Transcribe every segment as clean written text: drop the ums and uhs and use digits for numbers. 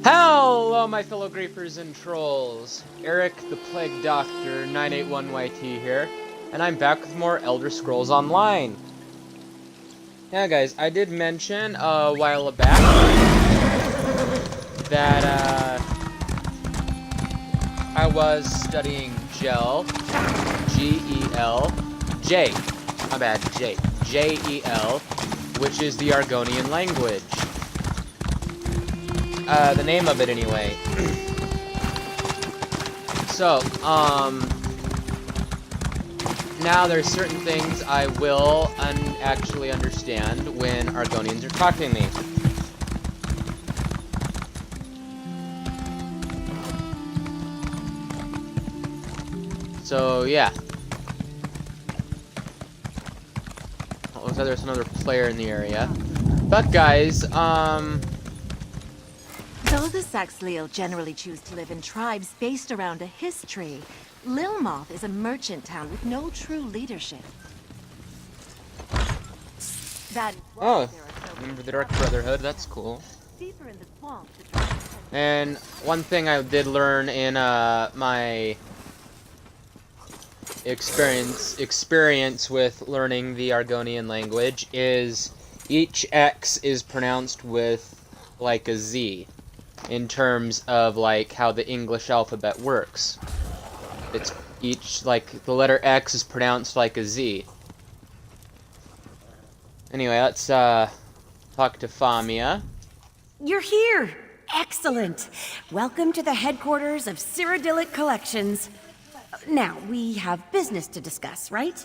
Hello, my fellow griefers and trolls. Eric the Plague Doctor 981YT here, and I'm back with more Elder Scrolls Online. Yeah, guys, I did mention a while back that I was studying Gel, G-E-L, J, my bad, J, J-E-L, which is the Argonian language. The name of it anyway. So, now there's certain things I will actually understand when Argonians are talking to me. So, yeah. Oh, looks like there's another player in the area. But, guys, Though the Saxhleel generally choose to live in tribes based around a history, Lilmoth is a merchant town with no true leadership. Oh, remember the Dark Brotherhood, that's cool. Deeper in the swamp, And one thing I did learn in my experience with learning the Argonian language is each X is pronounced with like a Z in terms of like how the English alphabet works. It's each, like, the letter X is pronounced like a Z. Anyway, let's talk to Famia. You're here! Excellent! Welcome to the headquarters of Cyrodiilic Collections. Now, we have business to discuss, right?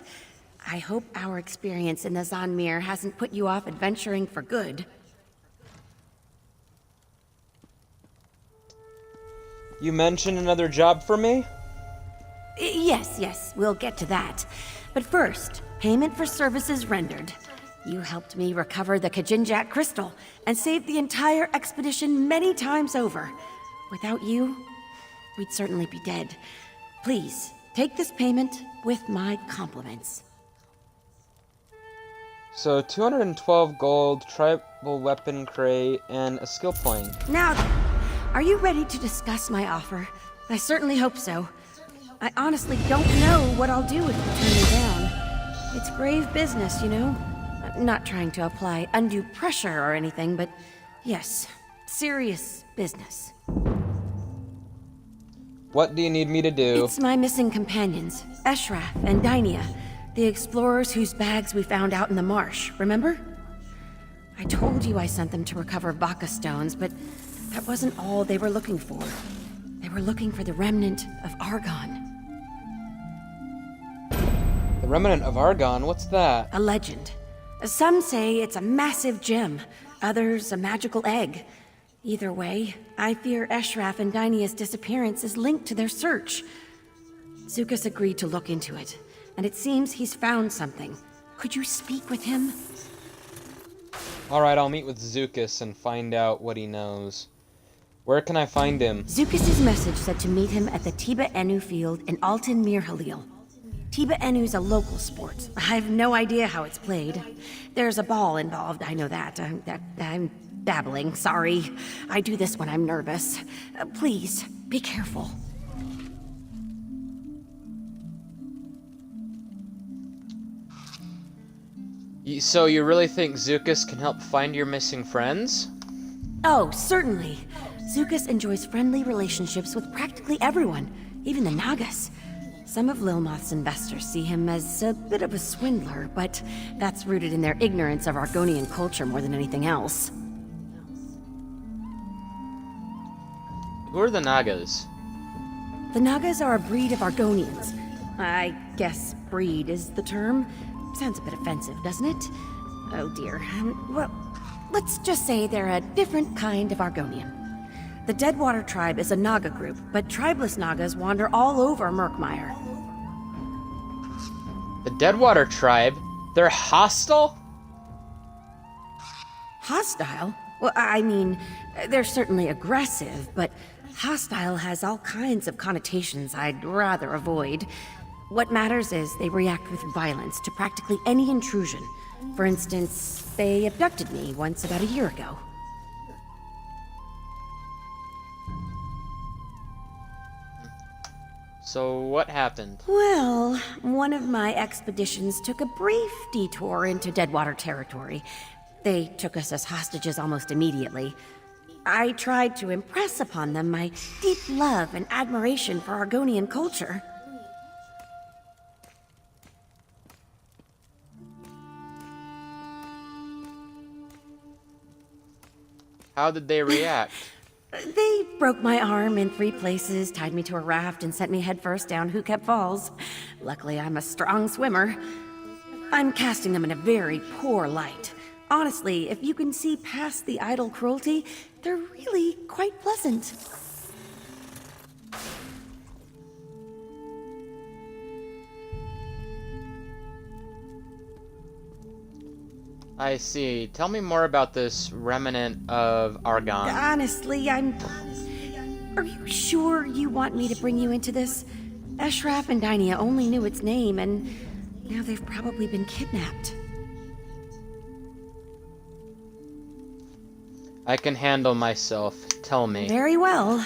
I hope our experience in the Zanmir hasn't put you off adventuring for good. You mentioned another job for me? Yes, we'll get to that. But first, payment for services rendered. You helped me recover the Kajinjak crystal and saved the entire expedition many times over. Without you, we'd certainly be dead. Please, take this payment with my compliments. So, 212 gold, tribal weapon crate, and a skill point. Now then, are you ready to discuss my offer? I certainly hope so. I honestly don't know what I'll do if you turn me down. It's grave business, you know? I'm not trying to apply undue pressure or anything, but yes, serious business. What do you need me to do? It's my missing companions, Eshraf and Dainia, the explorers whose bags we found out in the marsh, remember? I told you I sent them to recover Baka stones, but that wasn't all they were looking for. They were looking for the remnant of Argon. The remnant of Argon? What's that? A legend. Some say it's a massive gem, others a magical egg. Either way, I fear Eshraf and Dainia's disappearance is linked to their search. Xukas agreed to look into it, and it seems he's found something. Could you speak with him? Alright, I'll meet with Xukas and find out what he knows. Where can I find him? Xukas' message said to meet him at the Tiba Enu field in Altan Mir Halil. Tiba Enu's a local sport. I have no idea how it's played. There's a ball involved, I know that. I'm babbling, sorry. I do this when I'm nervous. Please, be careful. So you really think Xukas can help find your missing friends? Oh, certainly. Xukas enjoys friendly relationships with practically everyone, even the Nagas. Some of Lilmoth's investors see him as a bit of a swindler, but that's rooted in their ignorance of Argonian culture more than anything else. Who are the Nagas? The Nagas are a breed of Argonians. I guess breed is the term. Sounds a bit offensive, doesn't it? Oh dear. Well, let's just say they're a different kind of Argonian. The Deadwater tribe is a Naga group, but tribeless Nagas wander all over Murkmire. The Deadwater tribe? They're hostile? Hostile? Well, I mean, they're certainly aggressive, but hostile has all kinds of connotations I'd rather avoid. What matters is they react with violence to practically any intrusion. For instance, they abducted me once about a year ago. So what happened? Well, one of my expeditions took a brief detour into Deadwater territory. They took us as hostages almost immediately. I tried to impress upon them my deep love and admiration for Argonian culture. How did they react? They broke my arm in 3 places, tied me to a raft, and sent me headfirst down Xukas Falls. Luckily, I'm a strong swimmer. I'm casting them in a very poor light. Honestly, if you can see past the idle cruelty, they're really quite pleasant. I see. Tell me more about this remnant of Argon. Honestly, Are you sure you want me to bring you into this? Eshraf and Dynia only knew its name, and now they've probably been kidnapped. I can handle myself. Tell me. Very well.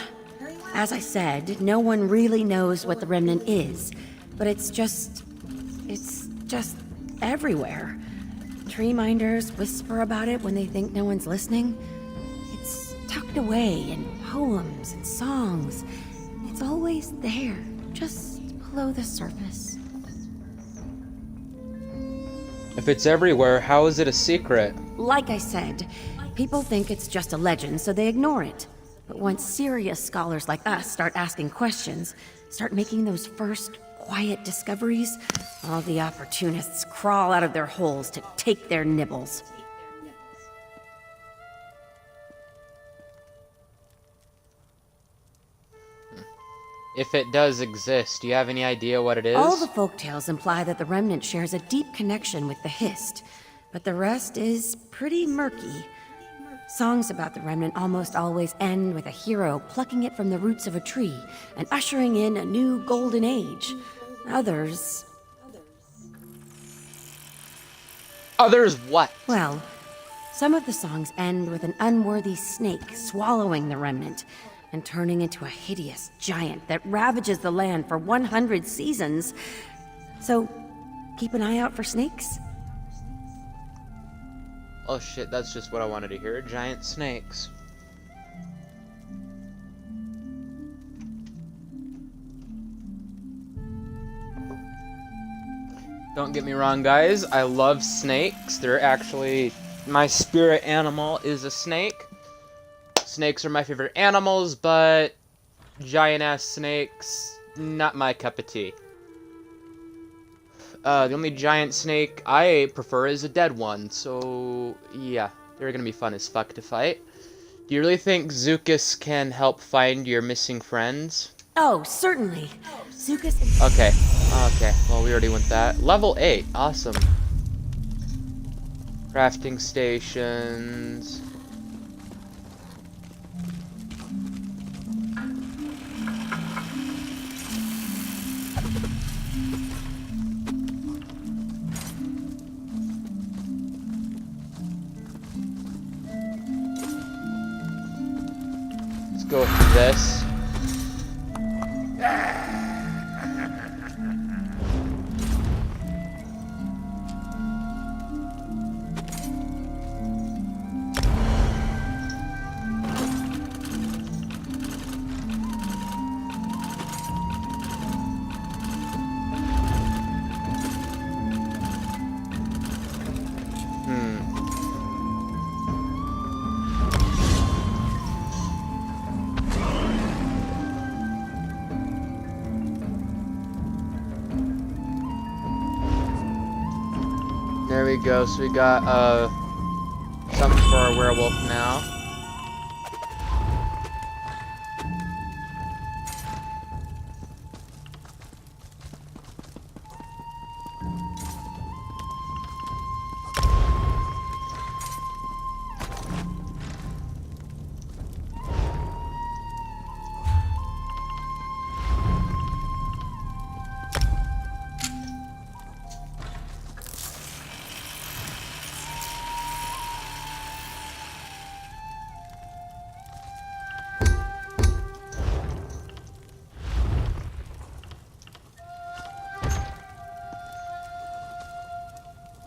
As I said, no one really knows what the remnant is, but it's just everywhere. Tree minders whisper about it when they think no one's listening. It's tucked away in poems and songs. It's always there, just below the surface. If it's everywhere, how is it a secret? Like I said, people think it's just a legend, so they ignore it. But once serious scholars like us start asking questions, start making those first quiet discoveries, all the opportunists crawl out of their holes to take their nibbles. If it does exist, do you have any idea what it is? All the folktales imply that the remnant shares a deep connection with the Hist, but the rest is pretty murky. Songs about the remnant almost always end with a hero plucking it from the roots of a tree and ushering in a new golden age. Others what? Well, some of the songs end with an unworthy snake swallowing the remnant and turning into a hideous giant that ravages the land for 100 seasons. So, keep an eye out for snakes. Oh shit, that's just what I wanted to hear. Giant snakes. Don't get me wrong, guys. I love snakes. They're actually... my spirit animal is a snake. Snakes are my favorite animals, but... giant-ass snakes... not my cup of tea. The only giant snake I prefer is a dead one, so... yeah. They're gonna be fun as fuck to fight. Do you really think Xukas can help find your missing friends? Oh, certainly. Xukas... Okay. Okay. Well, we already went that. Level 8. Awesome. Crafting stations. Let's go with this. There we go, so we got, something for our werewolf now.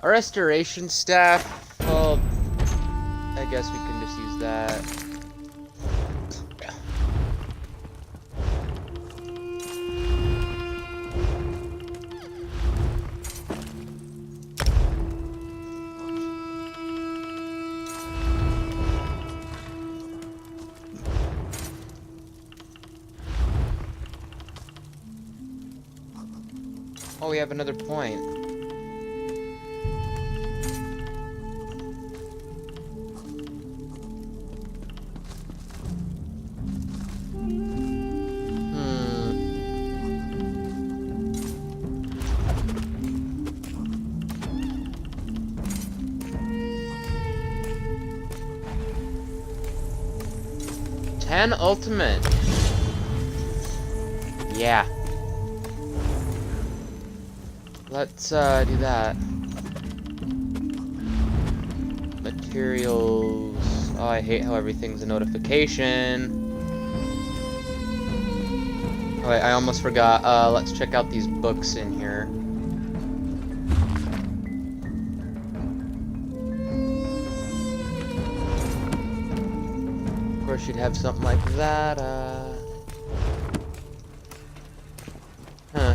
Our restoration staff, well, I guess we can just use that. Oh, we have another point. Ten ultimate. Yeah. Let's do that. Materials. Oh, I hate how everything's a notification. Oh, wait, I almost forgot. Let's check out these books in here. Of course, you'd have something like that. Huh.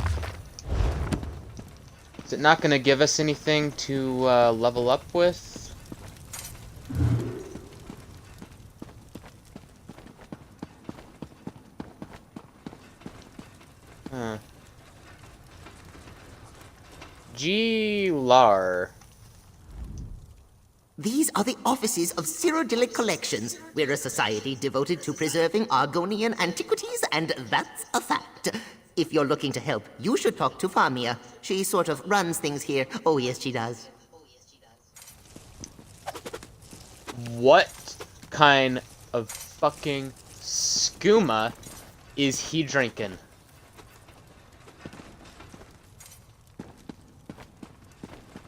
Is it not going to give us anything to level up with? Huh. G-Lar. These are the offices of Cyrodiilic Collections. We're a society devoted to preserving Argonian antiquities, and that's a fact. If you're looking to help, you should talk to Famia. She sort of runs things here. Oh, yes, she does. What kind of fucking skooma is he drinking?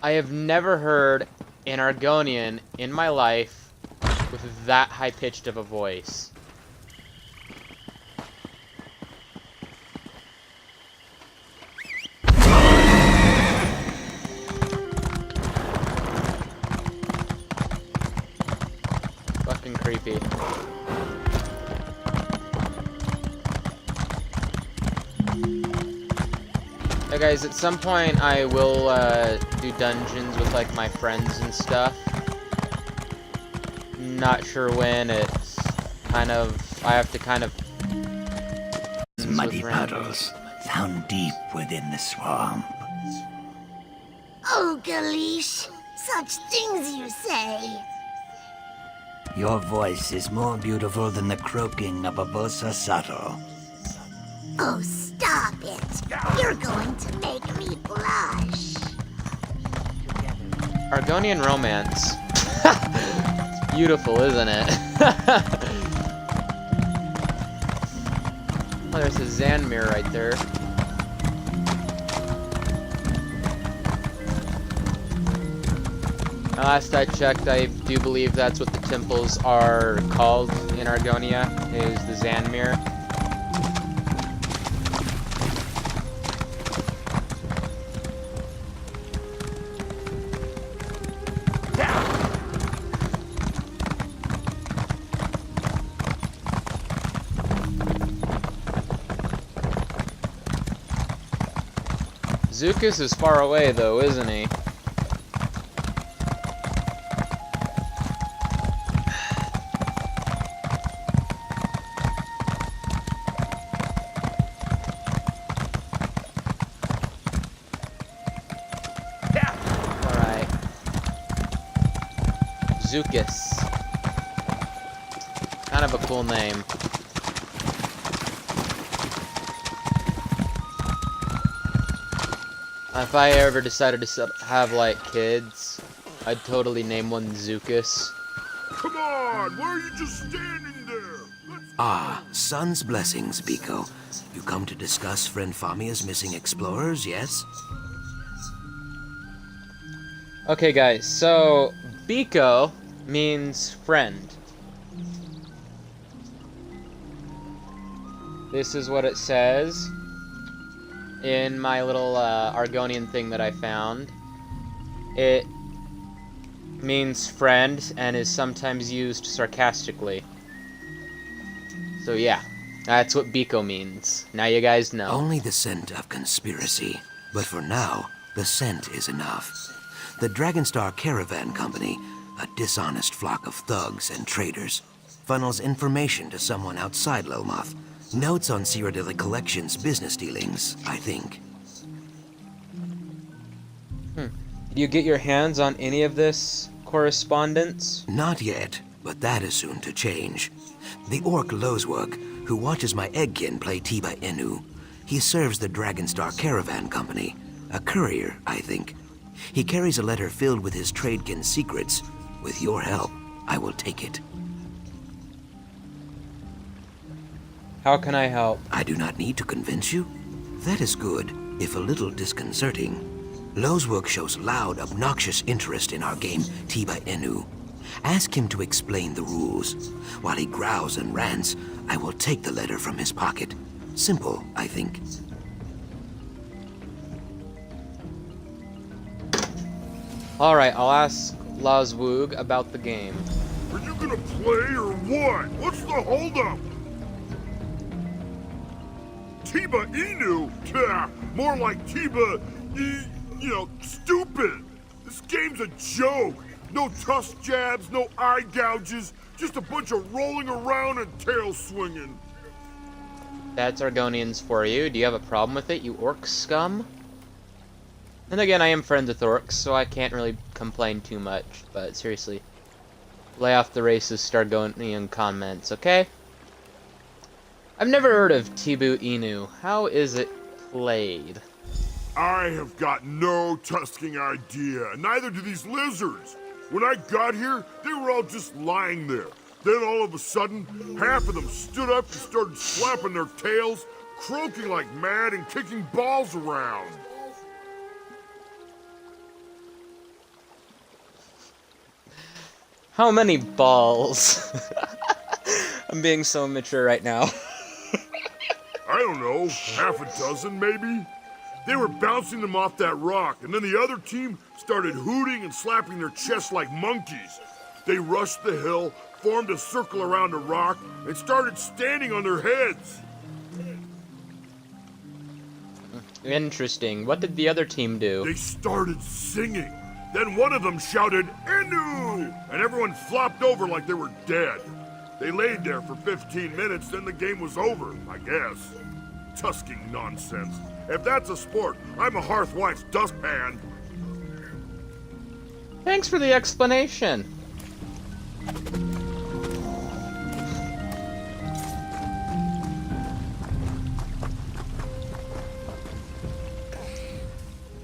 I have never heard an Argonian in my life with that high-pitched of a voice. Fucking creepy. Hey guys, at some point I will do dungeons with like my friends and stuff. Not sure when. It's kind of, I have to kind of muddy puddles found deep within the swamp. Oh, Galish, such things you say. Your voice is more beautiful than the croaking of a vosa sato. Oh, stop it. You're going to make me blush. Argonian romance. It's beautiful, isn't it? Oh, there's a Zanmir right there. Last I checked, I do believe that's what the temples are called in Argonia, is the Zanmir. Xukas is far away though, isn't he? Alright. Xukas. Kind of a cool name. If I ever decided to have, like, kids, I'd totally name one Xukas. Come on! Why are you just standing there? Ah, Sun's blessings, Beeko. You come to discuss friend Famia's missing explorers, yes? Okay, guys, so Beeko means friend. This is what it says in my little Argonian thing that I found. It means friend and is sometimes used sarcastically. So yeah, that's what Beeko means. Now you guys know. Only the scent of conspiracy. But for now, the scent is enough. The Dragonstar Caravan Company, a dishonest flock of thugs and traitors, funnels information to someone outside Lilmoth. Notes on Cyrodiilic Collection's business dealings, I think. Did you get your hands on any of this correspondence? Not yet, but that is soon to change. The orc Lozwug, who watches my eggkin play Tiba Inu, he serves the Dragonstar Caravan Company. A courier, I think. He carries a letter filled with his tradekin's secrets. With your help, I will take it. How can I help? I do not need to convince you. That is good, if a little disconcerting. Lozwug shows loud, obnoxious interest in our game, Tiba Inu. Ask him to explain the rules. While he growls and rants, I will take the letter from his pocket. Simple, I think. Alright, I'll ask Lozwug about the game. Are you gonna play or what? What's the holdup? Tiba Inu? Tah, more like stupid. This game's a joke. No tusk jabs, no eye gouges, just a bunch of rolling around and tail swinging. That's Argonians for you. Do you have a problem with it, you orc scum? And again, I am friends with orcs, so I can't really complain too much, but seriously. Lay off the racist Argonian comments, okay? I've never heard of Tibu Inu. How is it played? I have got no tusking idea, and neither do these lizards. When I got here, they were all just lying there. Then all of a sudden, half of them stood up and started slapping their tails, croaking like mad and kicking balls around. How many balls? I'm being so immature right now. I don't know, half a dozen maybe? They were bouncing them off that rock, and then the other team started hooting and slapping their chests like monkeys. They rushed the hill, formed a circle around a rock, and started standing on their heads. Interesting. What did the other team do? They started singing. Then one of them shouted, "Inu!" and everyone flopped over like they were dead. They laid there for 15 minutes, then the game was over, I guess. Tusking nonsense. If that's a sport, I'm a Hearthwife's dustpan. Thanks for the explanation.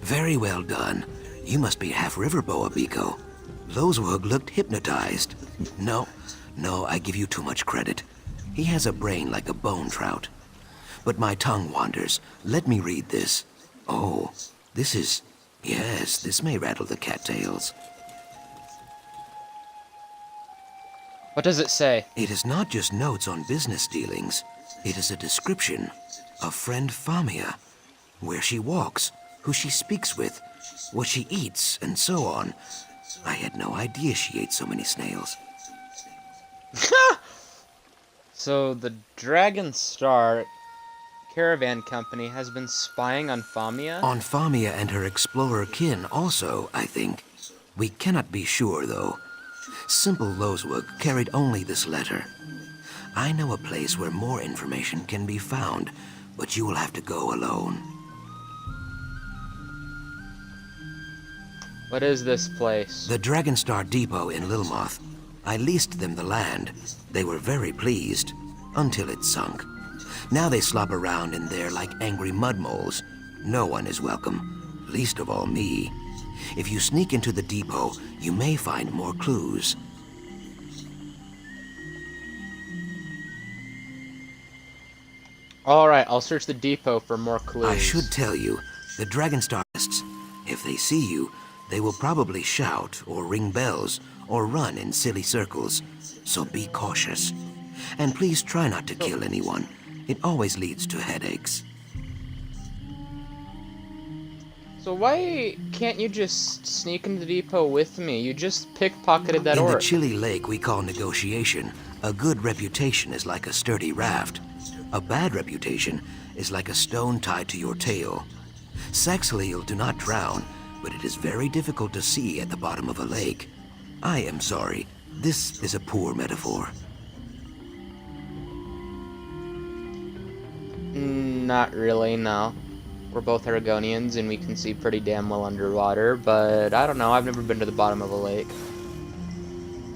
Very well done. You must be half Riverboa, Beeko. Lozwug looked hypnotized. No, I give you too much credit. He has a brain like a bone trout. But my tongue wanders. Let me read this. Oh, this is... Yes, this may rattle the cattails. What does it say? It is not just notes on business dealings. It is a description of friend Famia. Where she walks, who she speaks with, what she eats, and so on. I had no idea she ate so many snails. So the Dragonstar Caravan Company has been spying on Famia? On Famia and her explorer kin also, I think. We cannot be sure, though. Simple Lozwug carried only this letter. I know a place where more information can be found, but you will have to go alone. What is this place? The Dragonstar Depot in Lilmoth. I leased them the land. They were very pleased, until it sunk. Now they slop around in there like angry mudmoles. No one is welcome, least of all me. If you sneak into the depot, you may find more clues. Alright, I'll search the depot for more clues. I should tell you, the Dragonstarists, if they see you, they will probably shout or ring bells or run in silly circles, so be cautious. And please try not to kill anyone. It always leads to headaches. So why can't you just sneak into the depot with me? You just pickpocketed that In the orc. chilly lake we call negotiation, a good reputation is like a sturdy raft. A bad reputation is like a stone tied to your tail. Saxhleel do not drown, but it is very difficult to see at the bottom of a lake. I am sorry. This is a poor metaphor. Not really, no. We're both Argonians and we can see pretty damn well underwater, but I don't know, I've never been to the bottom of a lake.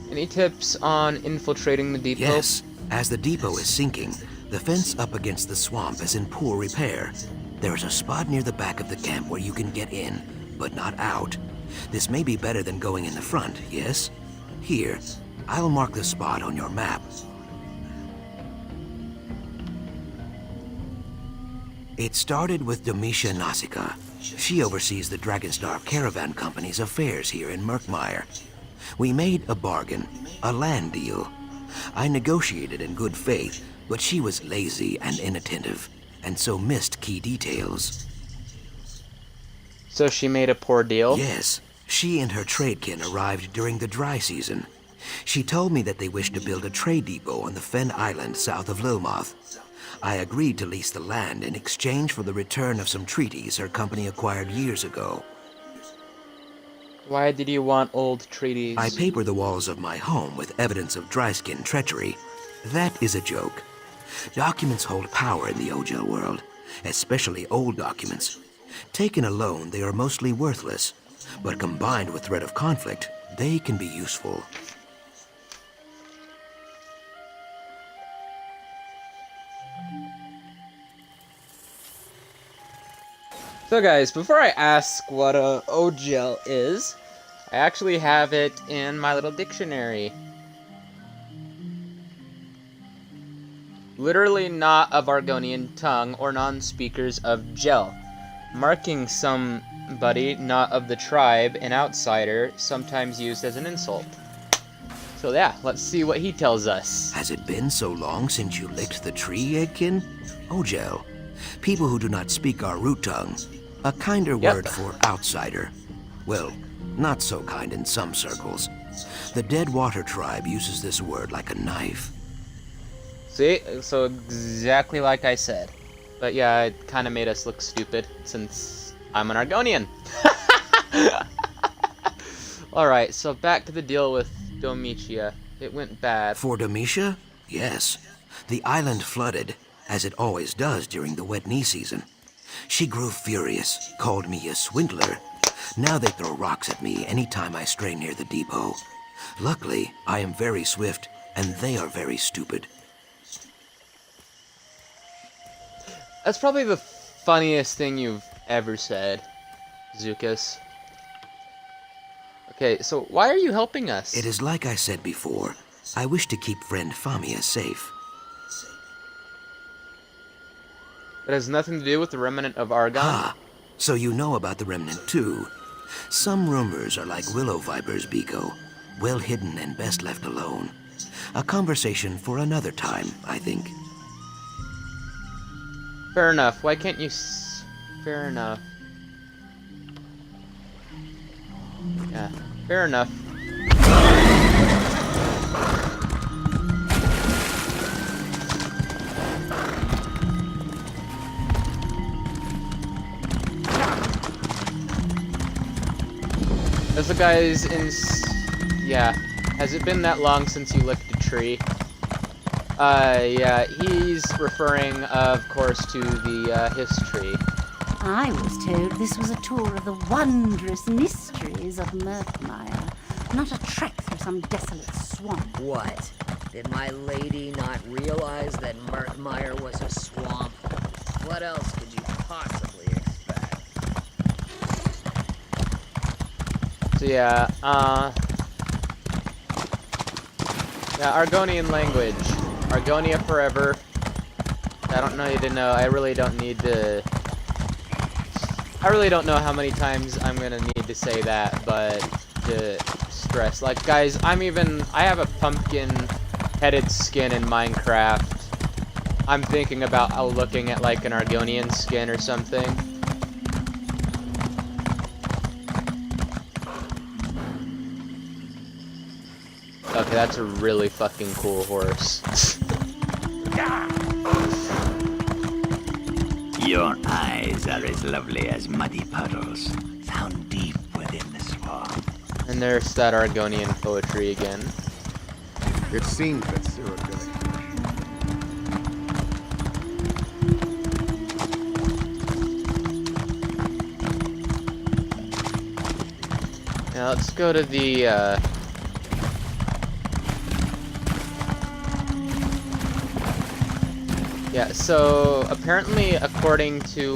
Any tips on infiltrating the depot? Yes, as the depot is sinking, the fence up against the swamp is in poor repair. There is a spot near the back of the camp where you can get in, but not out. This may be better than going in the front, yes? Here, I'll mark the spot on your map. It started with Domitia Nausicaa. She oversees the Dragonstar Caravan Company's affairs here in Murkmire. We made a bargain, a land deal. I negotiated in good faith, but she was lazy and inattentive, and so missed key details. So she made a poor deal? Yes, she and her tradekin arrived during the dry season. She told me that they wished to build a trade depot on the Fen Island south of Lilmoth. I agreed to lease the land in exchange for the return of some treaties her company acquired years ago. Why did you want old treaties? I paper the walls of my home with evidence of dryskin treachery. That is a joke. Documents hold power in the Ojel world, especially old documents. Taken alone, they are mostly worthless, but combined with threat of conflict, they can be useful. So guys, before I ask what a Ojel is, I actually have it in my little dictionary. Literally not of Argonian tongue or non-speakers of Gel, marking somebody not of the tribe, an outsider, sometimes used as an insult. So yeah, let's see what he tells us. Has it been so long since you licked the tree, Eggkin? Ojel. People who do not speak our root tongue. A kinder word for outsider. Well, not so kind in some circles. The Deadwater tribe uses this word like a knife. See? So exactly like I said. But yeah, it kind of made us look stupid, since I'm an Argonian. Alright, so back to the deal with Domitia. It went bad. For Domitia? Yes. The island flooded, as it always does during the wet knee season. She grew furious, called me a swindler. Now they throw rocks at me anytime I stray near the depot. Luckily, I am very swift, and they are very stupid. That's probably the funniest thing you've ever said, Xukas. Okay, so why are you helping us? It is like I said before. I wish to keep friend Famia safe. It has nothing to do with the remnant of Argon? Ah, so you know about the remnant too. Some rumors are like willow vipers, Beeko. Well hidden and best left alone. A conversation for another time, I think. Fair enough. Why can't you fair enough. Yeah, fair enough. As the guy's in... Yeah. Has it been that long since you licked a tree? Yeah, he's referring, of course, to the, history. I was told this was a tour of the wondrous mysteries of Murkmire, not a trek through some desolate swamp. What? Did my lady not realize that Murkmire was a swamp? What else could you possibly expect? So yeah, yeah, Argonian language. Argonia forever. I don't need to know. I really don't need to... I really don't know how many times I'm gonna need to say that, but to stress. Like, guys, I have a pumpkin-headed skin in Minecraft. I'm thinking about looking at, like, an Argonian skin or something. Okay, that's a really fucking cool horse. Your eyes are as lovely as muddy puddles, found deep within the swamp. And there's that Argonian poetry again. It seems that Cyrodiilic. Now let's go to the, yeah, so apparently according to,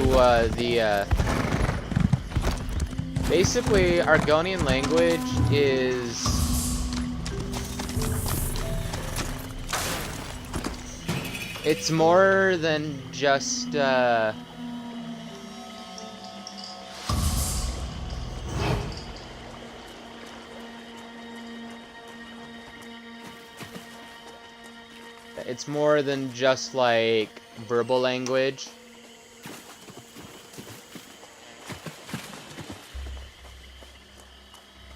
basically Argonian language is... It's more than just, it's more than just, like, verbal language.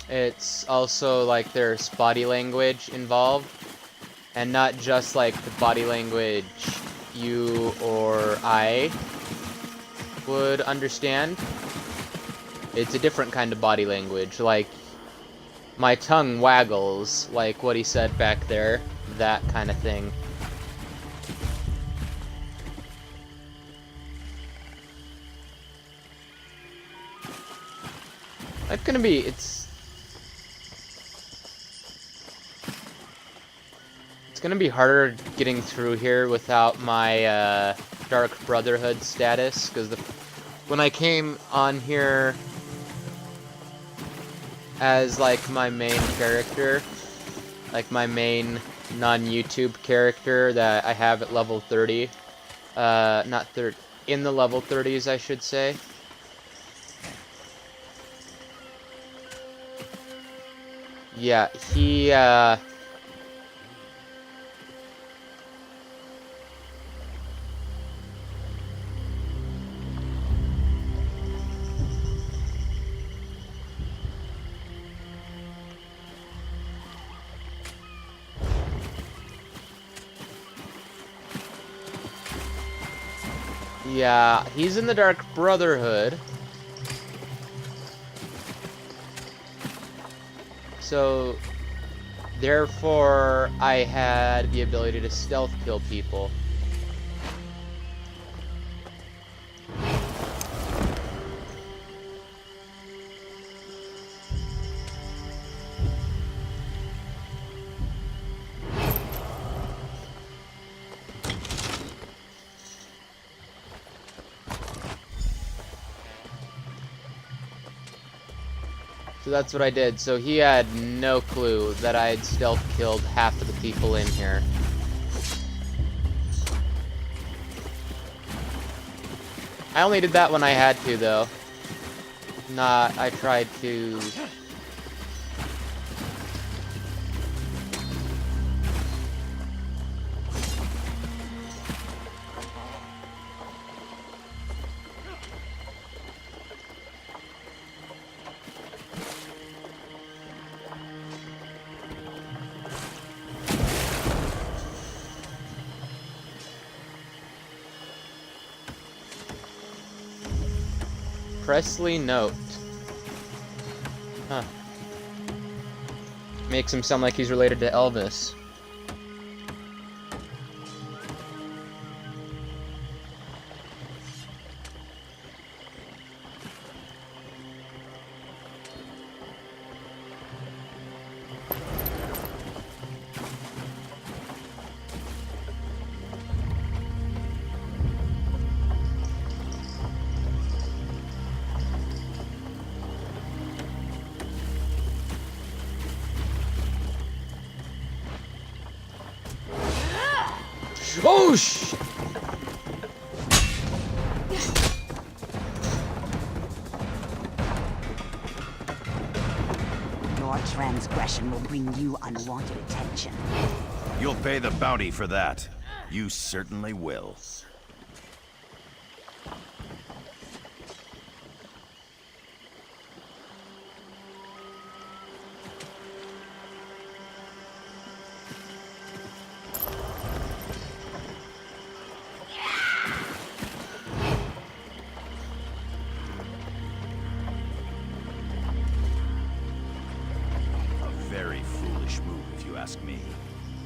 It's also, like, there's body language involved. And not just, like, the body language you or I would understand. It's a different kind of body language. Like, my tongue waggles, like what he said back there. That kind of thing. That's gonna be, it's gonna be harder getting through here without my Dark Brotherhood status, because when I came on here as like my main character, like my main non-YouTube character that I have at level 30, not 30, in the level 30s I should say. Yeah, he, yeah, he's in the Dark Brotherhood. So, therefore, I had the ability to stealth kill people. So that's what I did. So he had no clue that I had stealth killed half of the people in here. I only did that when I had to, though. I tried to... Presley Note. Huh. Makes him sound like he's related to Elvis. Oh, shit! Your transgression will bring you unwanted attention. You'll pay the bounty for that. You certainly will.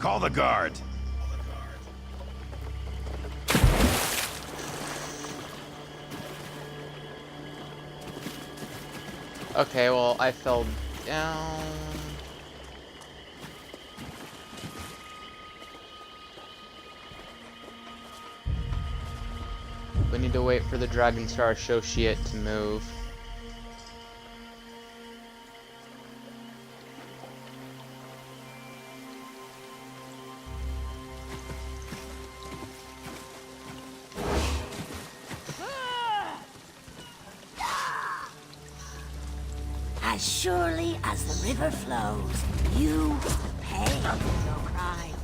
Call the guard. Okay, well, I fell down. We need to wait for the Dragonstar Associate to move. As surely as the river flows, you will pay for your crime.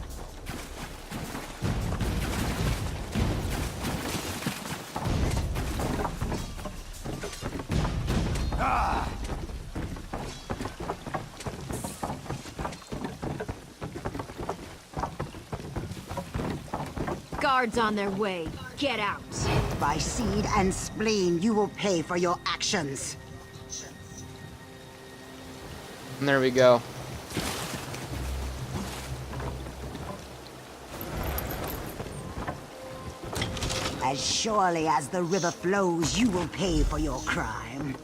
Guards on their way. Get out. By seed and spleen, you will pay for your actions. And there we go. As surely as the river flows, you will pay for your crime.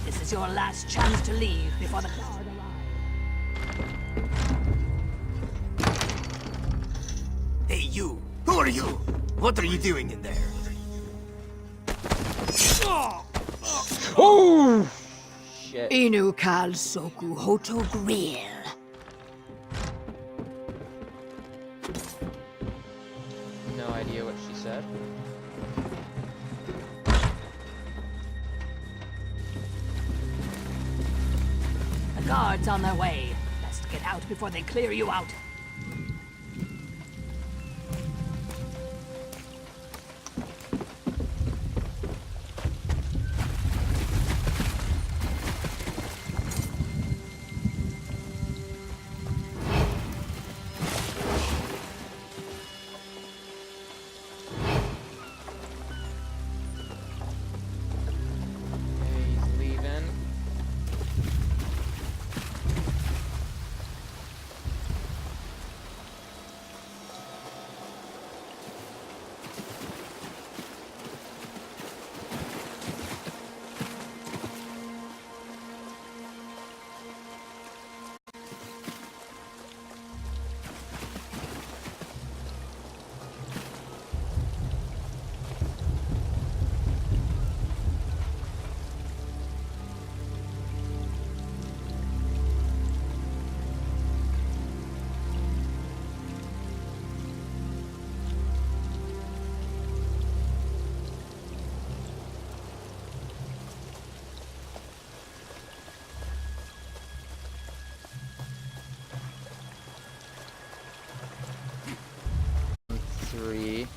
This is your last chance to leave before the guard arrives. Hey, you! Who are you? What are you doing in there? Oh! Shit. Inu kal soku hoto grill. No idea what she said. The guards on their way. Best get out before they clear you out. He's leaving. Three.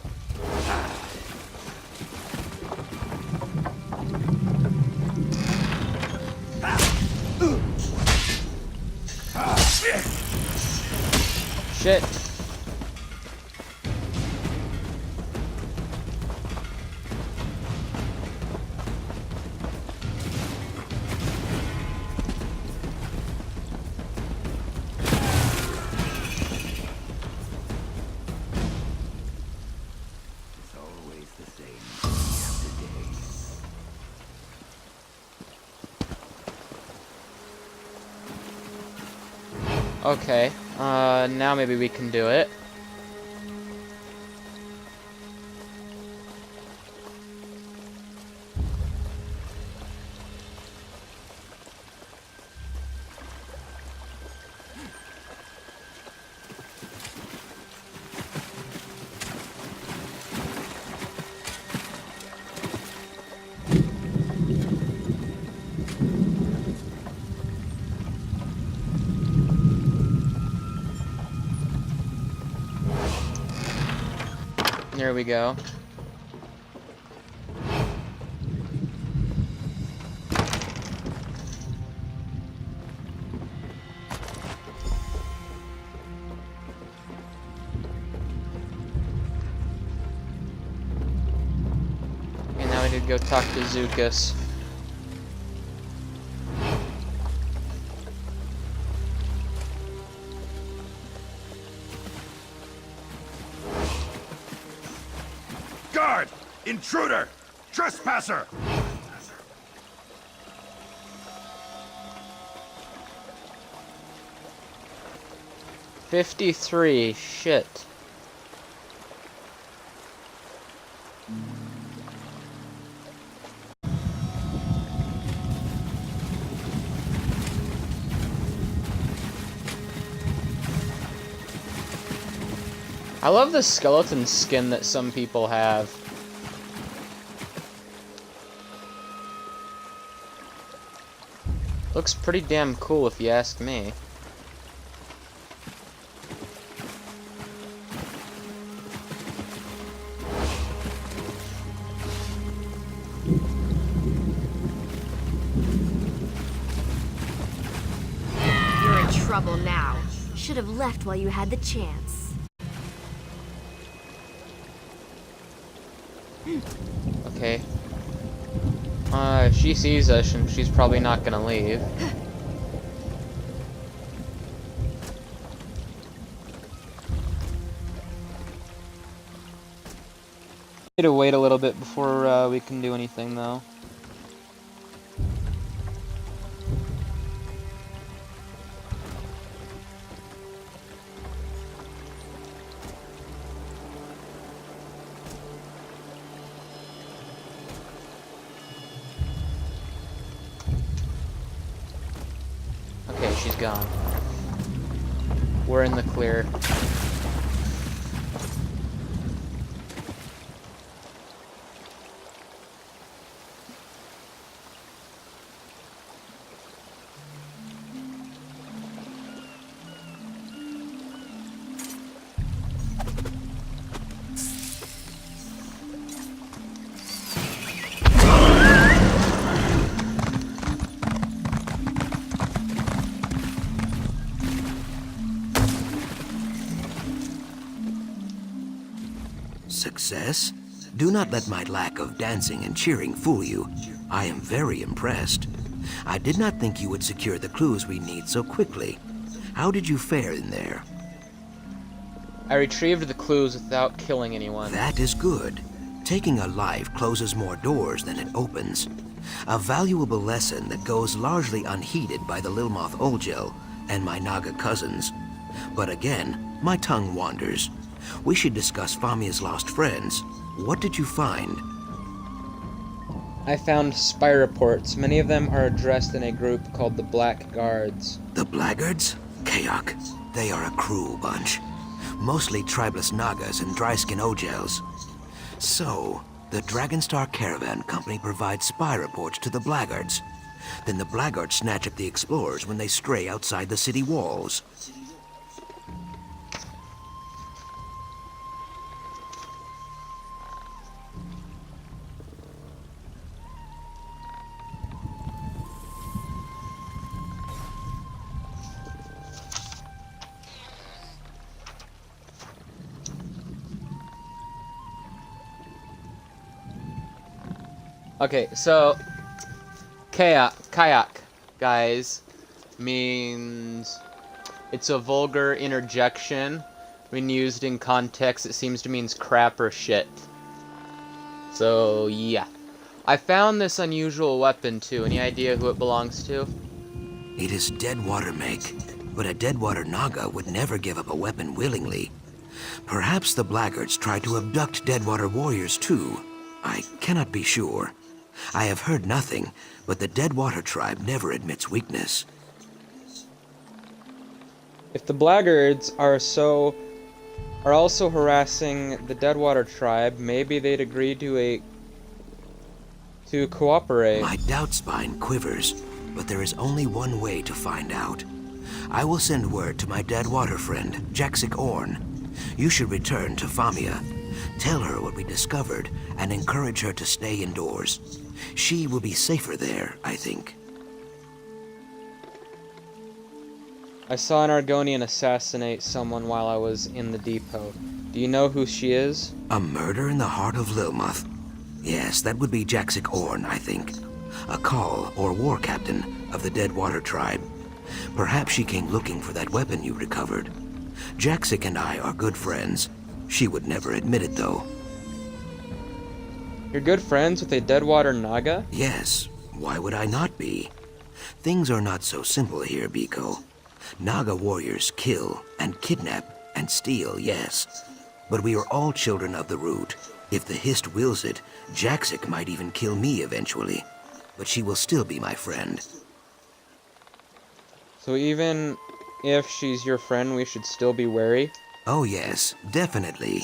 Shit. It's always the same day after day. Okay. Now maybe we can do it. There we go. And now we need to go talk to Xukas. Guard! Intruder! Trespasser! $53. Shit. I love the skeleton skin that some people have. Looks pretty damn cool if you ask me. You're in trouble now. Should have left while you had the chance. Okay. If she sees us, and she's probably not gonna leave. Need to wait a little bit before we can do anything, though. Okay, she's gone. We're in the clear. Success? Do not let my lack of dancing and cheering fool you. I am very impressed. I did not think you would secure the clues we need so quickly. How did you fare in there? I retrieved the clues without killing anyone. That is good. Taking a life closes more doors than it opens. A valuable lesson that goes largely unheeded by the Lilmoth Olgel and my Naga cousins. But again, my tongue wanders. We should discuss Famia's lost friends. What did you find? I found spy reports. Many of them are addressed in a group called the Black Guards. The Blackguards? Kayak. They are a cruel bunch. Mostly tribeless Nagas and dry-skin Ogels. So, the Dragonstar Caravan Company provides spy reports to the Blackguards. Then the Blackguards snatch up the explorers when they stray outside the city walls. Okay, so kayak, guys, means it's a vulgar interjection. When used in context, it seems to mean crap or shit. So, yeah. I found this unusual weapon, too. Any idea who it belongs to? It is Deadwater make, but a Deadwater Naga would never give up a weapon willingly. Perhaps the Blackguards tried to abduct Deadwater warriors, too. I cannot be sure. I have heard nothing, but the Deadwater tribe never admits weakness. If the Blackguards are also harassing the Deadwater tribe, maybe they'd agree to cooperate. My doubt spine quivers, but there is only one way to find out. I will send word to my Deadwater friend, Jaxic Orn. You should return to Famia. Tell her what we discovered and encourage her to stay indoors. She will be safer there, I think. I saw an Argonian assassinate someone while I was in the depot. Do you know who she is? A murder in the heart of Lilmoth? Yes, that would be Jaxic Orn, I think. A call or war captain of the Deadwater tribe. Perhaps she came looking for that weapon you recovered. Jaxic and I are good friends. She would never admit it, though. You're good friends with a Deadwater Naga? Yes, why would I not be? Things are not so simple here, Beeko. Naga warriors kill and kidnap and steal, yes. But we are all children of the root. If the Hist wills it, Jaxic might even kill me eventually. But she will still be my friend. So even if she's your friend, we should still be wary? Oh yes, definitely.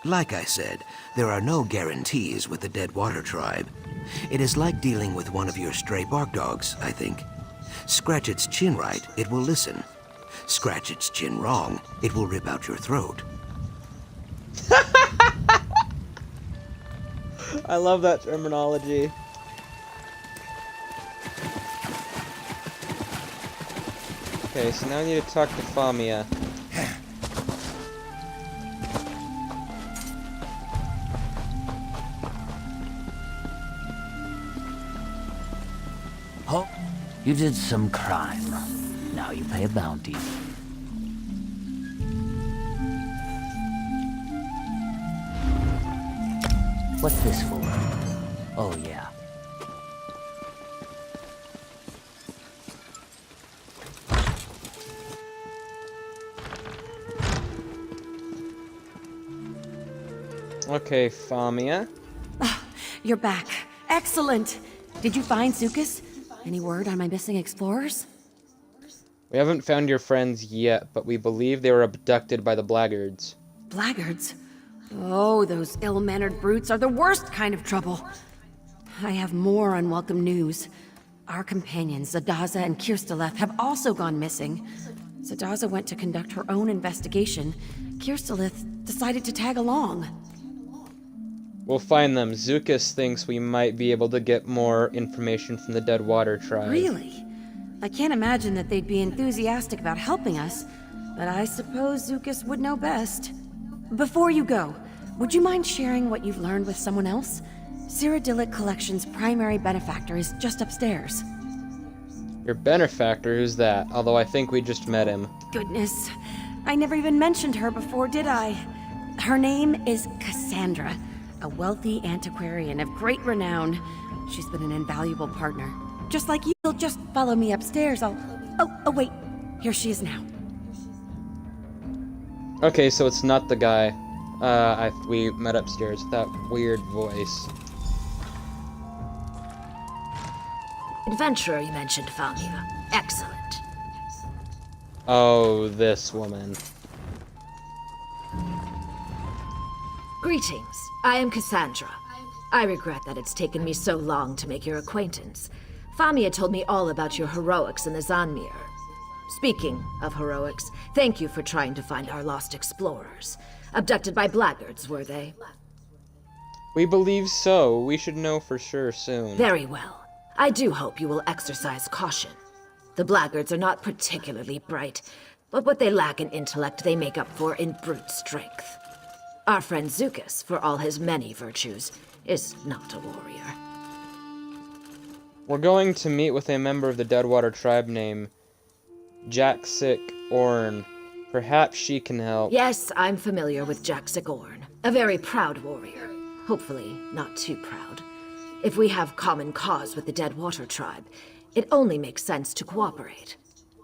Like I said, there are no guarantees with the Deadwater tribe. It is like dealing with one of your stray bark dogs, I think. Scratch its chin right, it will listen. Scratch its chin wrong, it will rip out your throat. I love that terminology. Okay, so now I need to talk to Famia. Oh, you did some crime. Now you pay a bounty. What's this for? Oh, yeah. Okay, Famia. Oh, you're back. Excellent. Did you find Xukas? Any word on my missing explorers? We haven't found your friends yet, but we believe they were abducted by the Blackguards. Blackguards? Oh, those ill-mannered brutes are the worst kind of trouble. I have more unwelcome news. Our companions, Zadaza and Kirsteleth, have also gone missing. Zadaza went to conduct her own investigation. Kirsteleth decided to tag along. We'll find them. Xukas thinks we might be able to get more information from the Deadwater tribe. Really? I can't imagine that they'd be enthusiastic about helping us, but I suppose Xukas would know best. Before you go, would you mind sharing what you've learned with someone else? Cyrodiilic Collection's primary benefactor is just upstairs. Your benefactor? Who's that? Although I think we just met him. Goodness, I never even mentioned her before, did I? Her name is Cassandra, a wealthy antiquarian of great renown. She's been an invaluable partner. Just like you'll just follow me upstairs, Oh, wait. Here she is now. Okay, so it's not the guy we met upstairs with that weird voice. Adventurer you mentioned, Famia. Excellent. Oh, this woman. Greetings. I am Cassandra. I regret that it's taken me so long to make your acquaintance. Famia told me all about your heroics in the Zanmir. Speaking of heroics, thank you for trying to find our lost explorers. Abducted by blackguards, were they? We believe so. We should know for sure soon. Very well. I do hope you will exercise caution. The blackguards are not particularly bright, but what they lack in intellect they make up for in brute strength. Our friend Xukas, for all his many virtues, is not a warrior. We're going to meet with a member of the Deadwater tribe named Jaxic Orn. Perhaps she can help. Yes, I'm familiar with Jaxic Orn. A very proud warrior. Hopefully, not too proud. If we have common cause with the Deadwater tribe, it only makes sense to cooperate.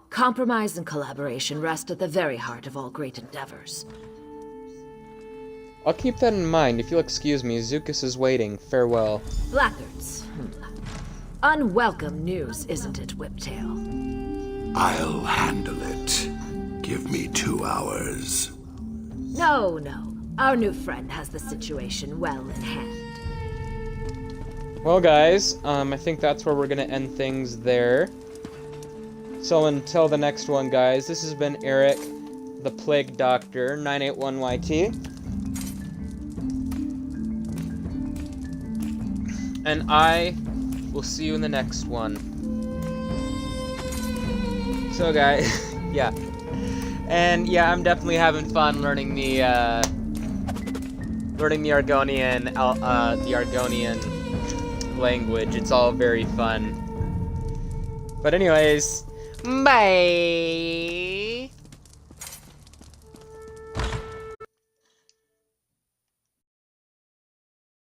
Compromise and collaboration rest at the very heart of all great endeavors. I'll keep that in mind. If you'll excuse me, Xukas is waiting. Farewell. Blackguards. Unwelcome news, isn't it, Whiptail? I'll handle it. Give me 2 hours. No. Our new friend has the situation well in hand. Well, guys, I think that's where we're gonna end things there. So until the next one, guys, this has been Eric, the Plague Doctor, 981YT. And I will see you in the next one. So guys, yeah. And yeah, I'm definitely having fun learning the Argonian language. It's all very fun. But anyways, bye.